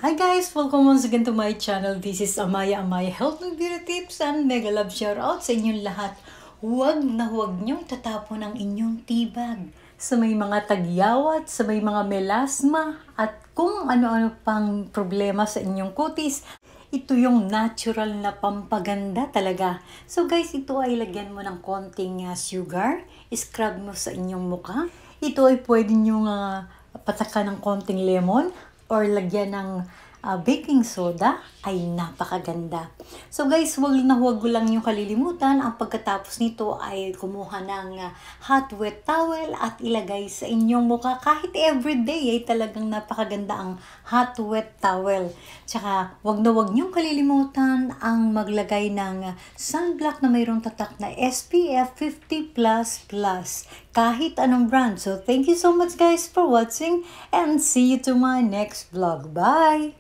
Hi guys! Welcome once again to my channel. This is Amaya Health and Beauty Tips and mega love shoutout sa inyong lahat. Huwag na huwag niyong tatapon ang inyong tibag sa may mga tagyawat, sa may mga melasma, at kung ano-ano pang problema sa inyong kutis. Ito yung natural na pampaganda talaga. So guys, ito ay lagyan mo ng konting sugar, scrub mo sa inyong mukha. Ito ay pwede nyo patakan ng konting lemon or lagyan ng baking soda, ay napakaganda. So guys, huwag lang yung kalilimutan. Ang pagkatapos nito ay kumuha ng hot wet towel at ilagay sa inyong mukha. Kahit everyday ay talagang napakaganda ang hot wet towel. Tsaka huwag niyong kalilimutan ang maglagay ng sunblock na mayroong tatak na SPF 50++. Kahit anong brand. So thank you so much guys for watching and see you to my next vlog. Bye!